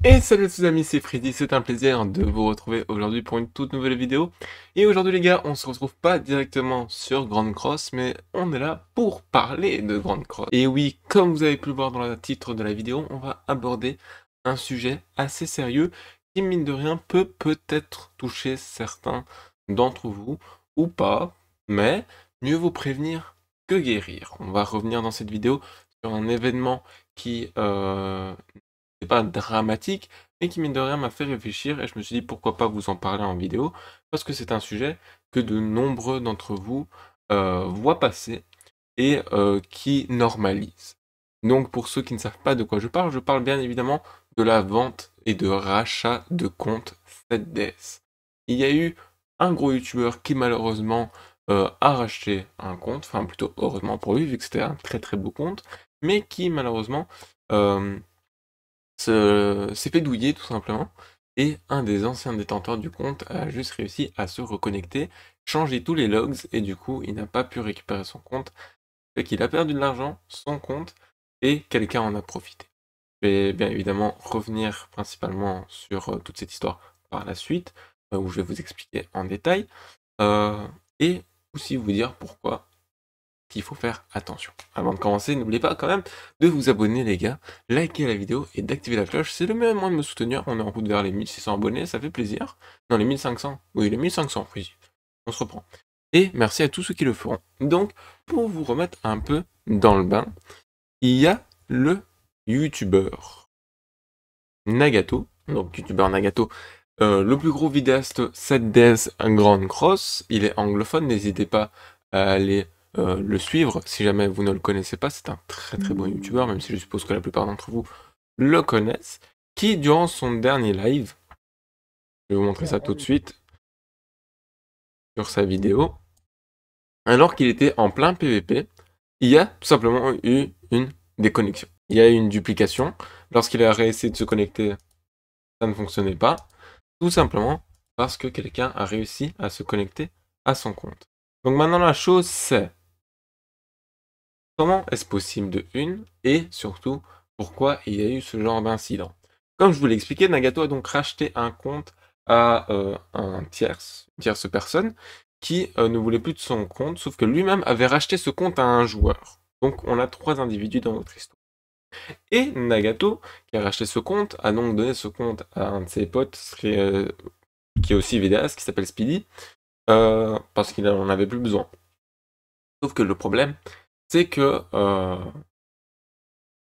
Et salut à tous les amis, c'est Freddy, c'est un plaisir de vous retrouver aujourd'hui pour une toute nouvelle vidéo. Et aujourd'hui les gars, on se retrouve pas directement sur Grand Cross, mais on est là pour parler de Grand Cross. Et oui, comme vous avez pu le voir dans le titre de la vidéo, on va aborder un sujet assez sérieux qui, mine de rien, peut peut-être toucher certains d'entre vous, ou pas, mais mieux vaut prévenir que guérir. On va revenir dans cette vidéo sur un événement qui c'est pas dramatique, mais qui mine de rien m'a fait réfléchir et je me suis dit pourquoi pas vous en parler en vidéo, parce que c'est un sujet que de nombreux d'entre vous voient passer et qui normalise. Donc pour ceux qui ne savent pas de quoi je parle bien évidemment de la vente et de rachat de comptes 7DS. Il y a eu un gros youtubeur qui malheureusement a racheté un compte, enfin plutôt heureusement pour lui vu que c'était un très très beau compte, mais qui malheureusement euh, s'est fait douiller tout simplement, et un des anciens détenteurs du compte a juste réussi à se reconnecter, changer tous les logs, et du coup il n'a pas pu récupérer son compte, fait qu'il a perdu de l'argent, son compte, et quelqu'un en a profité. Je vais bien évidemment revenir principalement sur toute cette histoire par la suite, où je vais vous expliquer en détail, euh, et aussi vous dire pourquoi qu'il faut faire attention. Avant de commencer, n'oubliez pas quand même de vous abonner les gars, liker la vidéo et d'activer la cloche, c'est le meilleur moyen de me soutenir, on est en route vers les 1600 abonnés, ça fait plaisir. Non, les 1500, oui, les 1500, oui, on se reprend. Et merci à tous ceux qui le feront. Donc, pour vous remettre un peu dans le bain, il y a le youtubeur Nagato, donc youtubeur Nagato, le plus gros vidéaste 7DS Grand Cross, il est anglophone, n'hésitez pas à aller le suivre si jamais vous ne le connaissez pas, c'est un très très bon youtubeur, même si je suppose que la plupart d'entre vous le connaissent, qui durant son dernier live, je vais vous montrer ça tout de suite, sur sa vidéo, alors qu'il était en plein PVP, il y a tout simplement eu une déconnexion. Il y a eu une duplication, lorsqu'il a réessayé de se connecter, ça ne fonctionnait pas, tout simplement parce que quelqu'un a réussi à se connecter à son compte. Donc maintenant la chose c'est, comment est-ce possible de une, et surtout, pourquoi il y a eu ce genre d'incident. Comme je vous l'ai expliqué, Nagato a donc racheté un compte à une tierce personne, qui ne voulait plus de son compte, sauf que lui-même avait racheté ce compte à un joueur. Donc on a 3 individus dans notre histoire. Et Nagato, qui a racheté ce compte, a donc donné ce compte à un de ses potes, qui est aussi vidéaste, qui s'appelle Speedy, parce qu'il n'en avait plus besoin. Sauf que le problème, c'est que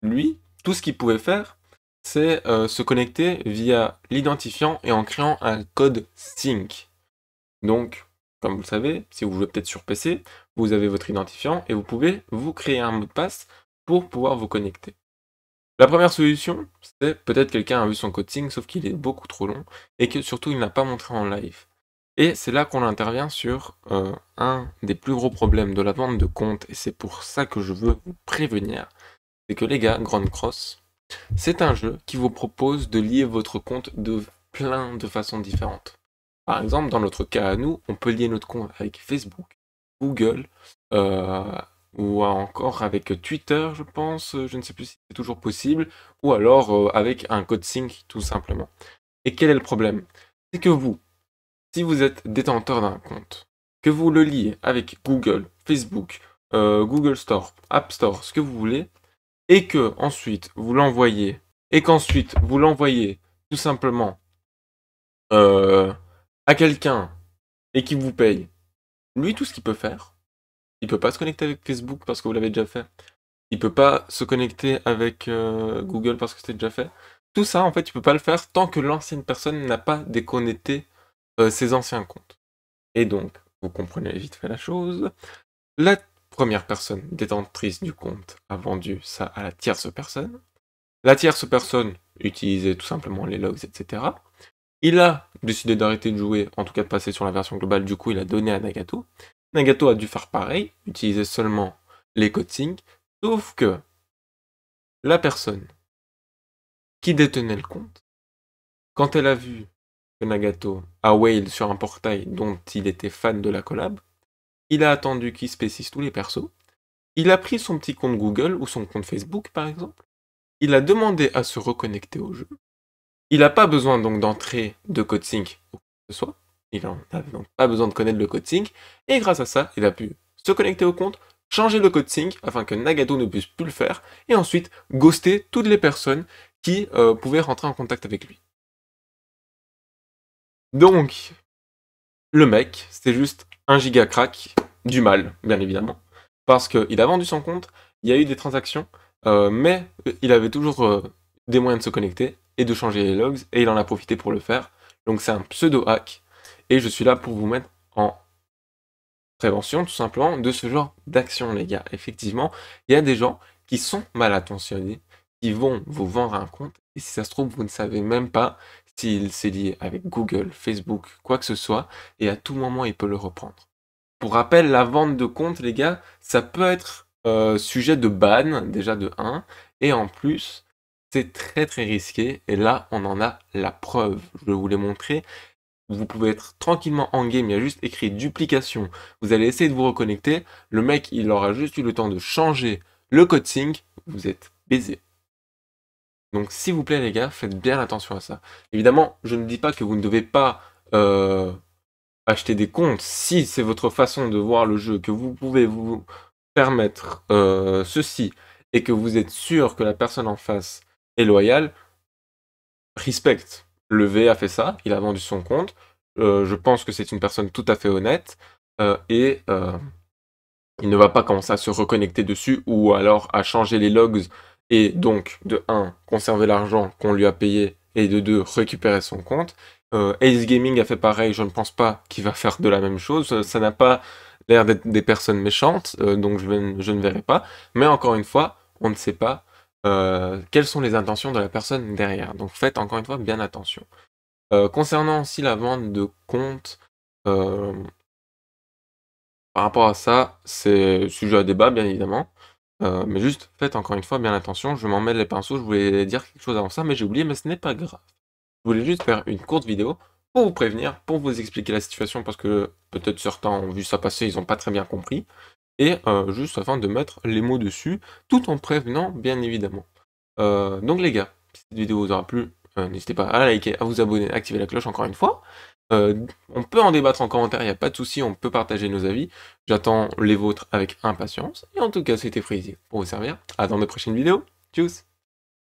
lui, tout ce qu'il pouvait faire, c'est se connecter via l'identifiant et en créant un code sync. Donc, comme vous le savez, si vous jouez peut-être sur PC, vous avez votre identifiant et vous pouvez vous créer un mot de passe pour pouvoir vous connecter. La première solution, c'est peut-être quelqu'un a vu son code sync, sauf qu'il est beaucoup trop long et que surtout il n'a pas montré en live. Et c'est là qu'on intervient sur un des plus gros problèmes de la vente de comptes, et c'est pour ça que je veux vous prévenir, c'est que les gars, Grand Cross, c'est un jeu qui vous propose de lier votre compte de plein de façons différentes. Par exemple, dans notre cas à nous, on peut lier notre compte avec Facebook, Google, euh, ou encore avec Twitter, je pense, je ne sais plus si c'est toujours possible, ou alors avec un code sync tout simplement. Et quel est le problème? C'est que vous, si vous êtes détenteur d'un compte, que vous le liez avec Google, Facebook, Google Store, App Store, ce que vous voulez, et que ensuite vous l'envoyez, et qu'ensuite vous l'envoyez tout simplement euh, à quelqu'un et qui vous paye, lui tout ce qu'il peut faire, il peut pas se connecter avec Facebook parce que vous l'avez déjà fait, il peut pas se connecter avec Google parce que c'était déjà fait. Tout ça en fait il peut pas le faire tant que l'ancienne personne n'a pas déconnecté ses anciens comptes. Et donc, vous comprenez vite fait la chose. La première personne détentrice du compte a vendu ça à la tierce personne. La tierce personne utilisait tout simplement les logs, etc. Il a décidé d'arrêter de jouer, en tout cas de passer sur la version globale, du coup il a donné à Nagato. Nagato a dû faire pareil, utiliser seulement les codes sync, sauf que la personne qui détenait le compte, quand elle a vu que Nagato a whale sur un portail dont il était fan de la collab, il a attendu qu'il spécise tous les persos. Il a pris son petit compte Google ou son compte Facebook par exemple. Il a demandé à se reconnecter au jeu. Il n'a pas besoin donc d'entrer de code sync ou quoi que ce soit. Il n'en avait donc pas besoin de connaître le code sync. Et grâce à ça, il a pu se connecter au compte, changer le code sync afin que Nagato ne puisse plus le faire, et ensuite ghoster toutes les personnes qui pouvaient rentrer en contact avec lui. Donc, le mec, c'était juste un giga crack du mal, bien évidemment. Parce qu'il a vendu son compte, il y a eu des transactions, mais il avait toujours des moyens de se connecter et de changer les logs, et il en a profité pour le faire. Donc c'est un pseudo-hack, et je suis là pour vous mettre en prévention, tout simplement, de ce genre d'action, les gars. Effectivement, il y a des gens qui sont mal intentionnés, qui vont vous vendre un compte, et si ça se trouve, vous ne savez même pas s'il s'est lié avec Google, Facebook, quoi que ce soit, et à tout moment, il peut le reprendre. Pour rappel, la vente de compte, les gars, ça peut être sujet de ban, déjà de 1, et en plus, c'est très très risqué, et là, on en a la preuve. Je vais vous les montrer. Vous pouvez être tranquillement en game, il y a juste écrit duplication. Vous allez essayer de vous reconnecter, le mec, il aura juste eu le temps de changer le code sync, vous êtes baisé. Donc s'il vous plaît les gars, faites bien attention à ça. Évidemment, je ne dis pas que vous ne devez pas acheter des comptes si c'est votre façon de voir le jeu, que vous pouvez vous permettre ceci et que vous êtes sûr que la personne en face est loyale. Respect. Le V a fait ça, il a vendu son compte. Je pense que c'est une personne tout à fait honnête et il ne va pas commencer à se reconnecter dessus ou alors à changer les logs et donc de 1 conserver l'argent qu'on lui a payé et de 2 récupérer son compte. Ace Gaming a fait pareil, je ne pense pas qu'il va faire de la même chose, ça n'a pas l'air d'être des personnes méchantes, donc je ne verrai pas. Mais encore une fois, on ne sait pas quelles sont les intentions de la personne derrière. Donc faites encore une fois bien attention. Concernant aussi la vente de comptes, par rapport à ça, c'est sujet à débat bien évidemment. Mais juste faites encore une fois bien attention, je m'en mêle les pinceaux, je voulais dire quelque chose avant ça, mais j'ai oublié, mais ce n'est pas grave. Je voulais juste faire une courte vidéo pour vous prévenir, pour vous expliquer la situation, parce que peut-être certains ont vu ça passer, ils n'ont pas très bien compris, et juste afin de mettre les mots dessus, tout en prévenant bien évidemment. Donc les gars, si cette vidéo vous aura plu, n'hésitez pas à la liker, à vous abonner, à activer la cloche encore une fois. On peut en débattre en commentaire, il n'y a pas de souci, on peut partager nos avis. J'attends les vôtres avec impatience. Et en tout cas, c'était Freezy pour vous servir. À dans de prochaines vidéos. Tchuss!